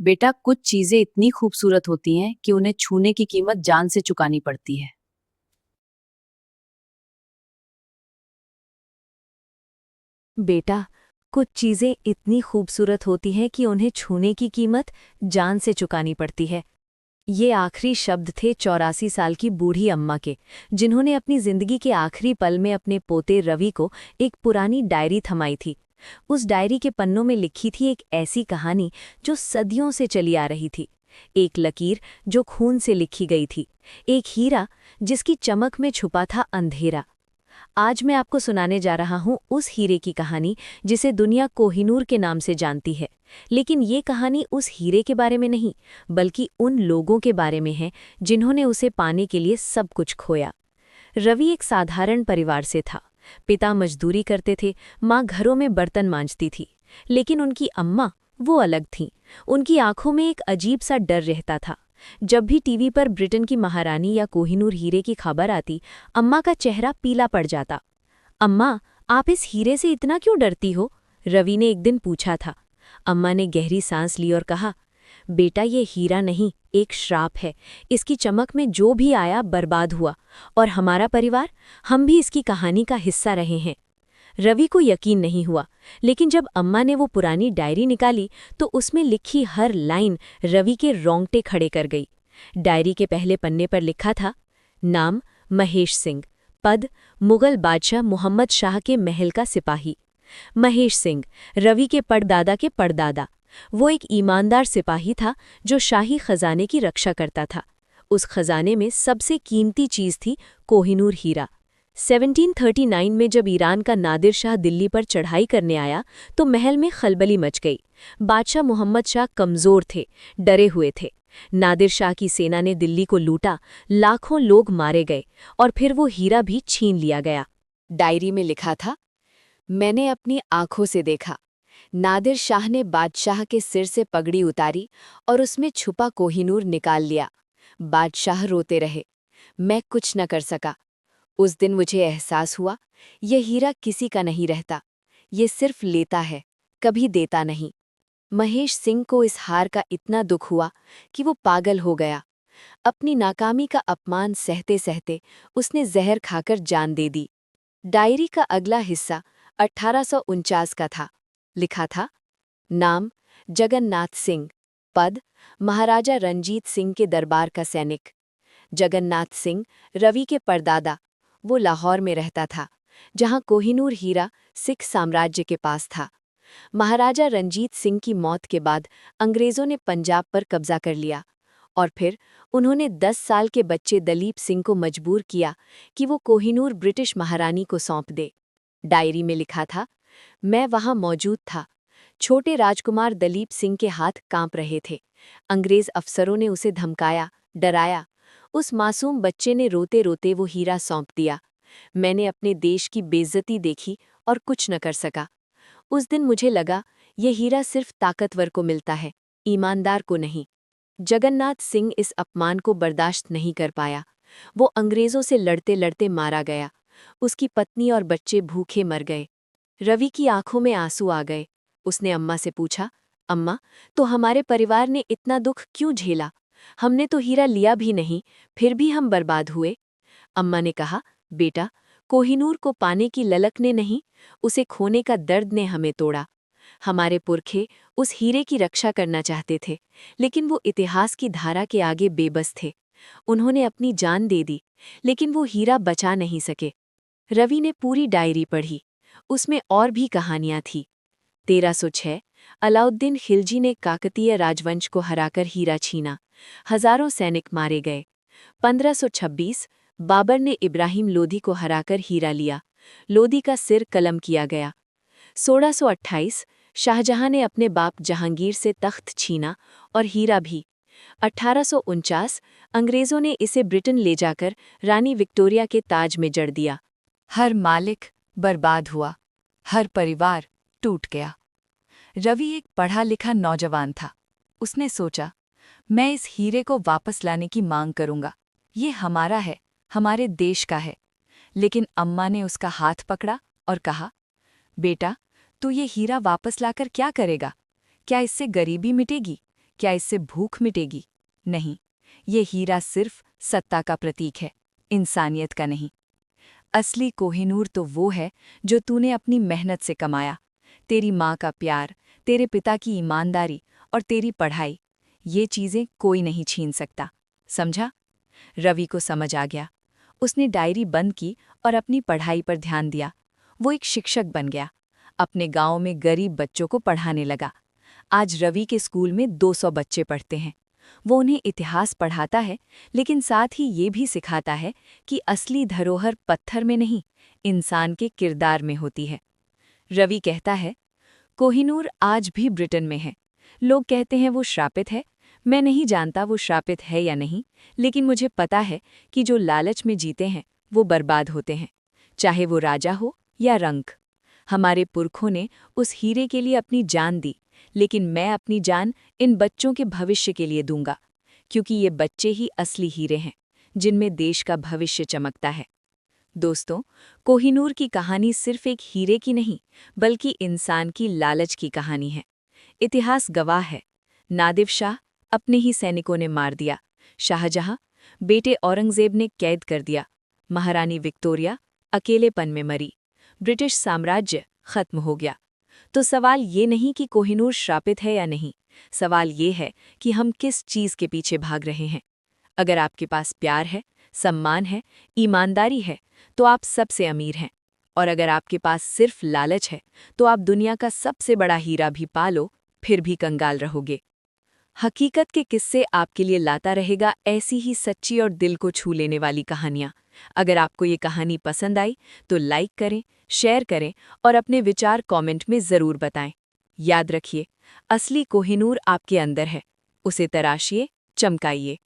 बेटा, कुछ चीजें इतनी खूबसूरत होती हैं कि उन्हें छूने की कीमत जान से चुकानी पड़ती है। बेटा, कुछ चीजें इतनी खूबसूरत होती हैं कि उन्हें छूने की कीमत जान से चुकानी पड़ती है। ये आखिरी शब्द थे 84 साल की बूढ़ी अम्मा के, जिन्होंने अपनी जिंदगी के आखिरी पल में अपने पोते रवि को एक पुरानी डायरी थमाई थी। उस डायरी के पन्नों में लिखी थी एक ऐसी कहानी जो सदियों से चली आ रही थी। एक लकीर जो खून से लिखी गई थी। एक हीरा जिसकी चमक में छुपा था अंधेरा। आज मैं आपको सुनाने जा रहा हूं उस हीरे की कहानी जिसे दुनिया कोहिनूर के नाम से जानती है। लेकिन ये कहानी उस हीरे के बारे में नहीं, बल्कि उन लोगों के बारे में है जिन्होंने उसे पाने के लिए सब कुछ खोया। रवि एक साधारण परिवार से था। पिता मजदूरी करते थे, माँ घरों में बर्तन मांजती थी। लेकिन उनकी अम्मा, वो अलग थीं। उनकी आंखों में एक अजीब सा डर रहता था। जब भी टीवी पर ब्रिटेन की महारानी या कोहिनूर हीरे की खबर आती, अम्मा का चेहरा पीला पड़ जाता। अम्मा, आप इस हीरे से इतना क्यों डरती हो? रवि ने एक दिन पूछा था। अम्मा ने गहरी सांस ली और कहा, बेटा, ये हीरा नहीं, एक श्राप है। इसकी चमक में जो भी आया बर्बाद हुआ। और हमारा परिवार, हम भी इसकी कहानी का हिस्सा रहे हैं। रवि को यकीन नहीं हुआ, लेकिन जब अम्मा ने वो पुरानी डायरी निकाली तो उसमें लिखी हर लाइन रवि के रोंगटे खड़े कर गई। डायरी के पहले पन्ने पर लिखा था, नाम महेश सिंह, पद मुगल बादशाह मोहम्मद शाह के महल का सिपाही। महेश सिंह, रवि के परदादा के परदादा। वो एक ईमानदार सिपाही था जो शाही खजाने की रक्षा करता था। उस खजाने में सबसे कीमती चीज थी कोहिनूर हीरा। 1739 में जब ईरान का नादिर शाह दिल्ली पर चढ़ाई करने आया तो महल में खलबली मच गई। बादशाह मोहम्मद शाह कमजोर थे, डरे हुए थे। नादिर शाह की सेना ने दिल्ली को लूटा, लाखों लोग मारे गए और फिर वो हीरा भी छीन लिया गया। डायरी में लिखा था, मैंने अपनी आंखों से देखा। नादिर शाह ने बादशाह के सिर से पगड़ी उतारी और उसमें छुपा कोहिनूर निकाल लिया। बादशाह रोते रहे। मैं कुछ न कर सका। उस दिन मुझे एहसास हुआ, यह हीरा किसी का नहीं रहता। ये सिर्फ लेता है, कभी देता नहीं। महेश सिंह को इस हार का इतना दुख हुआ कि वो पागल हो गया। अपनी नाकामी का अपमान सहते सहते उसने जहर खाकर जान दे दी। डायरी का अगला हिस्सा 1849 का था। लिखा था, नाम जगन्नाथ सिंह, पद महाराजा रंजीत सिंह के दरबार का सैनिक। जगन्नाथ सिंह रवि के परदादा। वो लाहौर में रहता था, जहां कोहिनूर हीरा सिख साम्राज्य के पास था। महाराजा रंजीत सिंह की मौत के बाद अंग्रेजों ने पंजाब पर कब्जा कर लिया और फिर उन्होंने 10 साल के बच्चे दलीप सिंह को मजबूर किया कि वो कोहिनूर ब्रिटिश महारानी को सौंप दे। डायरी में लिखा था, मैं वहां मौजूद था। छोटे राजकुमार दलीप सिंह के हाथ कांप रहे थे। अंग्रेज अफसरों ने उसे धमकाया, डराया। उस मासूम बच्चे ने रोते रोते वो हीरा सौंप दिया। मैंने अपने देश की बेइज्जती देखी और कुछ न कर सका। उस दिन मुझे लगा, ये हीरा सिर्फ ताकतवर को मिलता है, ईमानदार को नहीं। जगन्नाथ सिंह इस अपमान को बर्दाश्त नहीं कर पाया। वो अंग्रेजों से लड़ते लड़ते मारा गया। उसकी पत्नी और बच्चे भूखे मर गए। रवि की आंखों में आंसू आ गए। उसने अम्मा से पूछा, अम्मा, तो हमारे परिवार ने इतना दुख क्यों झेला? हमने तो हीरा लिया भी नहीं, फिर भी हम बर्बाद हुए। अम्मा ने कहा, बेटा, कोहिनूर को पाने की ललक ने नहीं, उसे खोने का दर्द ने हमें तोड़ा। हमारे पुरखे उस हीरे की रक्षा करना चाहते थे, लेकिन वो इतिहास की धारा के आगे बेबस थे। उन्होंने अपनी जान दे दी, लेकिन वो हीरा बचा नहीं सके। रवि ने पूरी डायरी पढ़ी। उसमें और भी कहानियां थीं। 1306 अलाउद्दीन खिलजी ने काकतीय राजवंश को हराकर हीरा छीना। हजारों सैनिक मारे गए। 1526 बाबर ने इब्राहिम लोधी को हराकर हीरा लिया। लोधी का सिर कलम किया गया। 1628 शाहजहां ने अपने बाप जहांगीर से तख्त छीना और हीरा भी। 1849 अंग्रेजों ने इसे ब्रिटेन ले जाकर रानी विक्टोरिया के ताज में जड़ दिया। हर मालिक बर्बाद हुआ, हर परिवार टूट गया। रवि एक पढ़ा लिखा नौजवान था। उसने सोचा, मैं इस हीरे को वापस लाने की मांग करूंगा। ये हमारा है, हमारे देश का है। लेकिन अम्मा ने उसका हाथ पकड़ा और कहा, बेटा, तू ये हीरा वापस लाकर क्या करेगा? क्या इससे गरीबी मिटेगी? क्या इससे भूख मिटेगी? नहीं, ये हीरा सिर्फ सत्ता का प्रतीक है, इंसानियत का नहीं। असली कोहिनूर तो वो है जो तूने अपनी मेहनत से कमाया। तेरी माँ का प्यार, तेरे पिता की ईमानदारी और तेरी पढ़ाई, ये चीज़ें कोई नहीं छीन सकता। समझा? रवि को समझ आ गया। उसने डायरी बंद की और अपनी पढ़ाई पर ध्यान दिया। वो एक शिक्षक बन गया। अपने गांव में गरीब बच्चों को पढ़ाने लगा। आज रवि के स्कूल में 200 बच्चे पढ़ते हैं। वो उन्हें इतिहास पढ़ाता है, लेकिन साथ ही ये भी सिखाता है कि असली धरोहर पत्थर में नहीं, इंसान के किरदार में होती है। रवि कहता है, कोहिनूर आज भी ब्रिटेन में है। लोग कहते हैं वो श्रापित है। मैं नहीं जानता वो श्रापित है या नहीं, लेकिन मुझे पता है कि जो लालच में जीते हैं वो बर्बाद होते हैं, चाहे वो राजा हो या रंक। हमारे पुरखों ने उस हीरे के लिए अपनी जान दी, लेकिन मैं अपनी जान इन बच्चों के भविष्य के लिए दूंगा, क्योंकि ये बच्चे ही असली हीरे हैं जिनमें देश का भविष्य चमकता है। दोस्तों, कोहिनूर की कहानी सिर्फ एक हीरे की नहीं, बल्कि इंसान की लालच की कहानी है। इतिहास गवाह है, नादिर शाह अपने ही सैनिकों ने मार दिया, शाहजहां बेटे औरंगजेब ने कैद कर दिया, महारानी विक्टोरिया अकेलेपन में मरी, ब्रिटिश साम्राज्य खत्म हो गया। तो सवाल ये नहीं कि कोहिनूर श्रापित है या नहीं, सवाल ये है कि हम किस चीज़ के पीछे भाग रहे हैं। अगर आपके पास प्यार है, सम्मान है, ईमानदारी है, तो आप सबसे अमीर हैं। और अगर आपके पास सिर्फ लालच है, तो आप दुनिया का सबसे बड़ा हीरा भी पालो, फिर भी कंगाल रहोगे। हकीकत के किस्से आपके लिए लाता रहेगा ऐसी ही सच्ची और दिल को छू लेने वाली कहानियाँ। अगर आपको ये कहानी पसंद आई तो लाइक करें, शेयर करें और अपने विचार कमेंट में ज़रूर बताएं। याद रखिए, असली कोहिनूर आपके अंदर है, उसे तराशिए, चमकाइए।